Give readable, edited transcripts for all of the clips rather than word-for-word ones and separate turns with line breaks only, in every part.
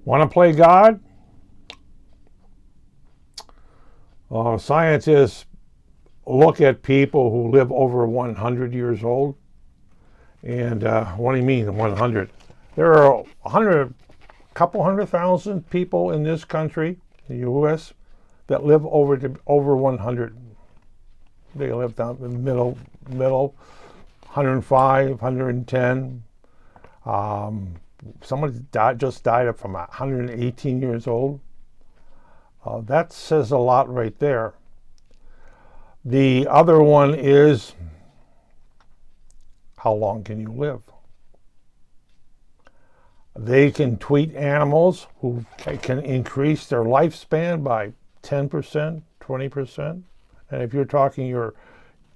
Want to play God? Scientists look at people who live over 100 years old. And what do you mean 100? There are 100, couple 100,000 people in this country, the U.S., that live over 100. They live down in the middle, 105, 110. Somebody just died from 118 years old. That says a lot right there. The other one is, how long can you live? They can tweet animals who can increase their lifespan by 10%, 20%. And if you're talking your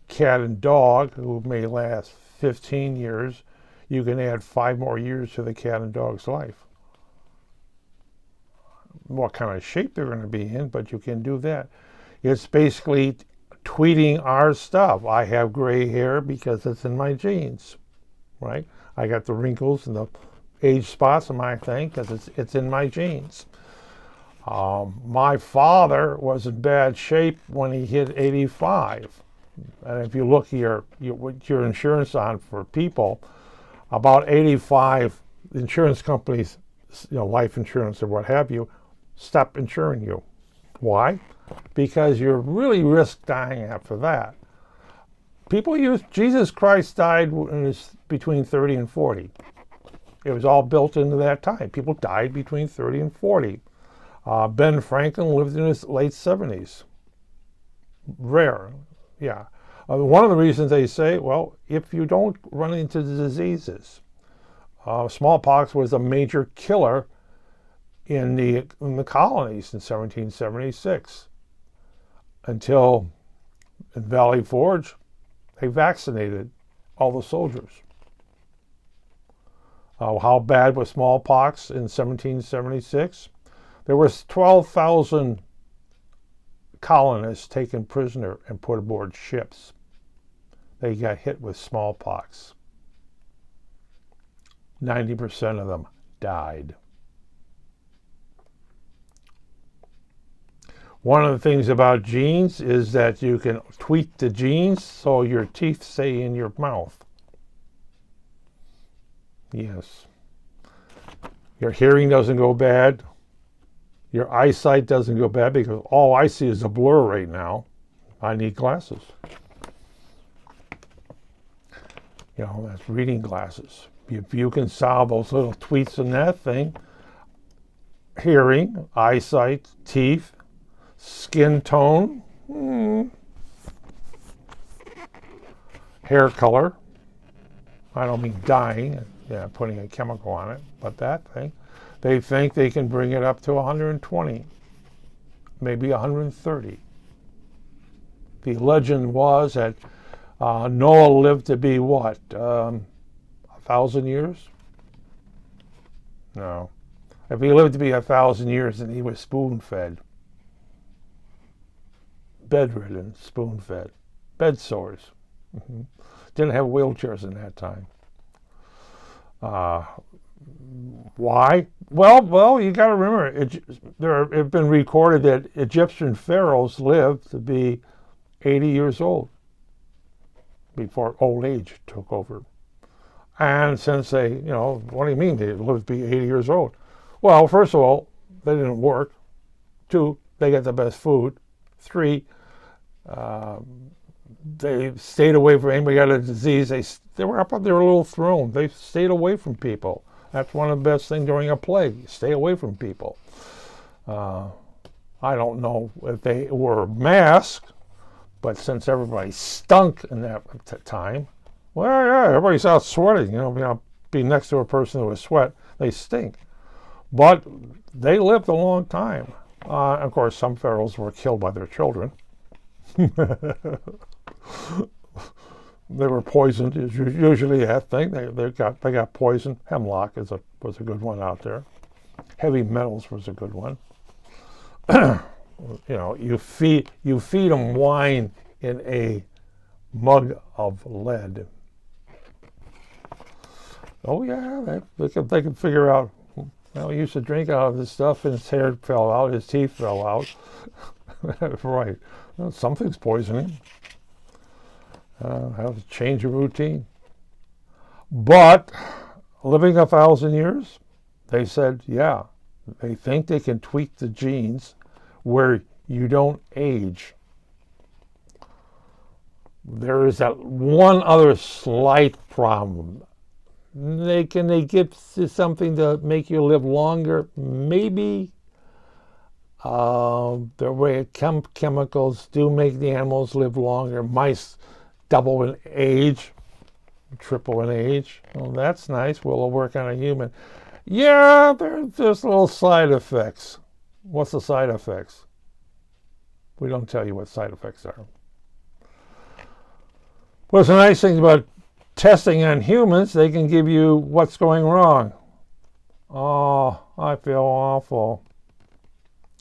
cat and dog, who may last 15 years, you can add 5 more years to the cat and dog's life. What kind of shape they're going to be in, but you can do that. It's basically tweeting our stuff. I have gray hair because it's in my genes, right? I got the wrinkles and the age spots on my thing because it's in my genes. My father was in bad shape when he hit 85. And if you look here, your insurance on for people, about 85 insurance companies, life insurance or what have you, stop insuring you. Why? Because you really risk dying after that. Jesus Christ died when he was between 30 and 40. It was all built into that time. People died between 30 and 40. Ben Franklin lived in his late 70s. Rare, yeah. One of the reasons they say, well, if you don't run into the diseases, smallpox was a major killer in the colonies in 1776 until in Valley Forge they vaccinated all the soldiers. How bad was smallpox in 1776? There was 12,000 colonists taken prisoner and put aboard ships. They got hit with smallpox. 90% of them died. One of the things about genes is that you can tweak the genes so your teeth stay in your mouth. Yes. Your hearing doesn't go bad. Your eyesight doesn't go bad because all I see is a blur right now. I need glasses. That's reading glasses. If you can solve those little tweaks in that thing, hearing, eyesight, teeth, skin tone, hair color. I don't mean dyeing, putting a chemical on it, but that thing. They think they can bring it up to 120, maybe 130. The legend was that Noah lived to be what, 1,000 years? No. If he lived to be 1,000 years, then he was spoon-fed. Bedridden, spoon-fed. Bed sores. Didn't have wheelchairs in that time. Why? Well, you got to remember, there have been recorded that Egyptian pharaohs lived to be 80 years old before old age took over. And since they, what do you mean they lived to be 80 years old? Well, first of all, they didn't work. 2, they got the best food. 3, they stayed away from anybody got a disease. They were up on their little throne. They stayed away from people. That's one of the best things during a plague. Stay away from people. I don't know if they were masked, but since everybody stunk in that time, well, yeah, everybody's out sweating. Be next to a person who was sweat, they stink. But they lived a long time. Of course, some pharaohs were killed by their children. They were poisoned. Is usually that thing. They got poisoned. Hemlock was a good one out there. Heavy metals was a good one. You feed them wine in a mug of lead. Oh yeah, they can figure out Well, he used to drink out of this stuff, and his hair fell out, his teeth fell out. Right. Well, something's poisoning. Have to change your routine. But living 1,000 years, they said, yeah, they think they can tweak the genes where you don't age. There is that one other slight problem. Can they give something to make you live longer? Maybe. The way chemicals do make the animals live longer. Mice double in age, triple in age. Well, that's nice. We'll work on a human. Yeah, there's little side effects. What's the side effects? We don't tell you what side effects are. What's the nice thing about testing on humans, they can give you what's going wrong. Oh, I feel awful.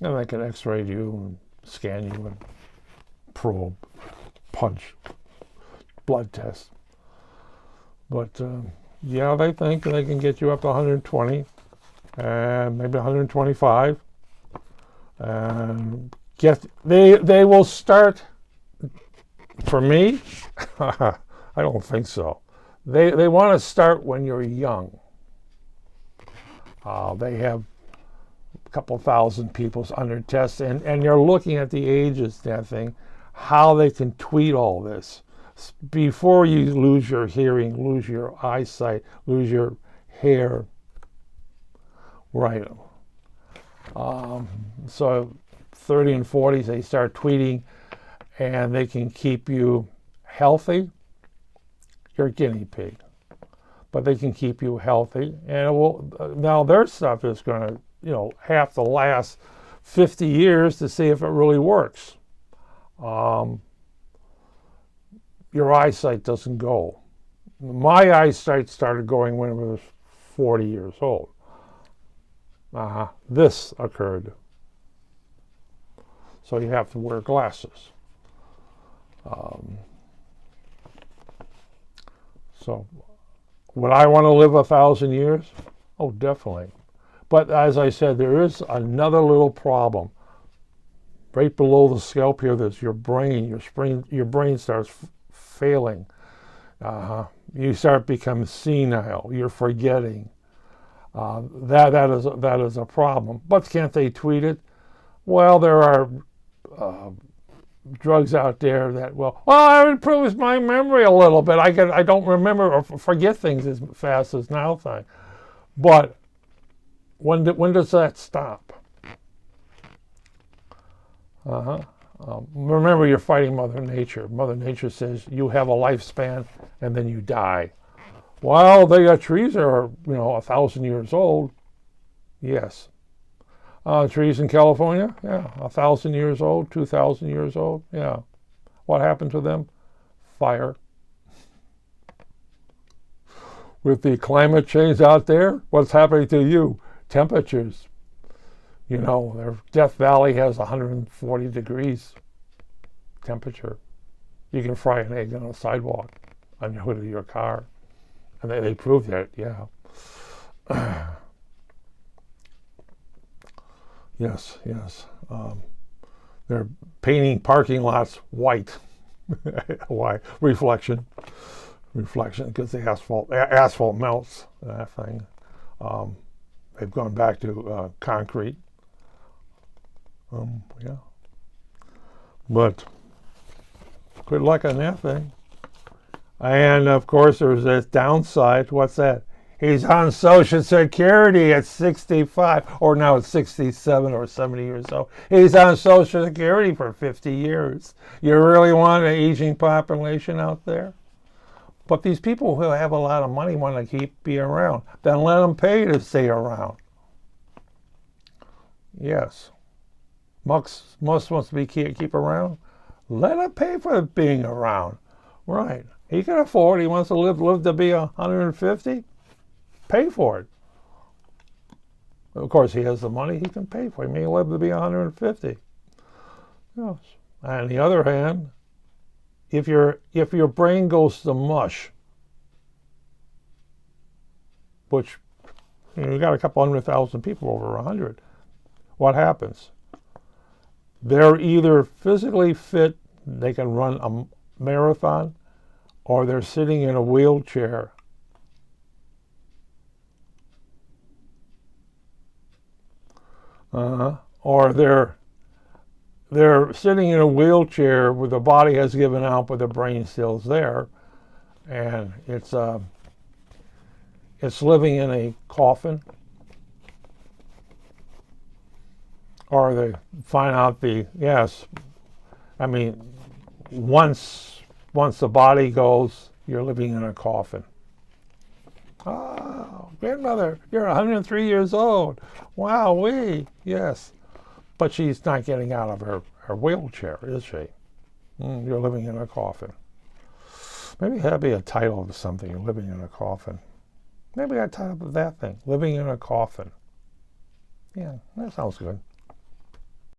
And they can x-ray you and scan you and probe, punch, blood test. But yeah, they think they can get you up to 120 and maybe 125. And they will start, for me, I don't think so. They want to start when you're young. They have a couple thousand people under test, and you're looking at the ages, that thing, how they can tweak all this. Before you lose your hearing, lose your eyesight, lose your hair. Right. So 30 and 40s, they start tweeting, and they can keep you healthy. You're a guinea pig. But they can keep you healthy. And it will, now their stuff is going to, have to last 50 years to see if it really works. Your eyesight doesn't go. My eyesight started going when I was 40 years old. This occurred. So you have to wear glasses. So would I want to live 1,000 years? Oh, definitely. But as I said, there is another little problem. Right below the scalp here, there's your brain. Your brain starts failing. You start becoming senile. You're forgetting. That is a problem. But can't they tweet it? Well, there are drugs out there that it improves my memory a little bit. I don't remember or forget things as fast as now. But when does that stop? Remember, you're fighting Mother Nature. Mother Nature says you have a lifespan and then you die. Well, they got trees that are 1,000 years old. Yes. Trees in California, yeah, 1,000 years old, 2,000 years old, yeah. What happened to them? Fire. With the climate change out there, what's happening to you? Temperatures. Their Death Valley has 140 degrees temperature. You can fry an egg on a sidewalk, on the hood of your car. And they proved that, yeah. Yes. They're painting parking lots white. Why? Reflection, because the asphalt melts. That thing. They've gone back to concrete. Yeah. But good luck on that thing. And of course, there's this downside. What's that? He's on Social Security at 65, or now it's 67 or 70 years old. He's on Social Security for 50 years. You really want an aging population out there? But these people who have a lot of money want to be around. Then let them pay to stay around. Yes. Most wants to keep around. Let them pay for being around. Right. He can afford. He wants to live to be 150. Pay for it. Of course, he has the money. He can pay for it. He may live to be 150. Yes. On the other hand, if your brain goes to mush, which You got a couple 100,000 people, over 100. What happens? They're either physically fit, they can run a marathon, or they're sitting in a wheelchair. Or they're sitting in a wheelchair where the body has given out, but the brain still's there, and it's living in a coffin. Or they find out I mean, once the body goes, you're living in a coffin. Oh, grandmother, you're 103 years old. Wow, yes. But she's not getting out of her wheelchair, is she? You're living in a coffin. Maybe that'd be a title of something, living in a coffin. Maybe I title that thing, living in a coffin. Yeah, that sounds good.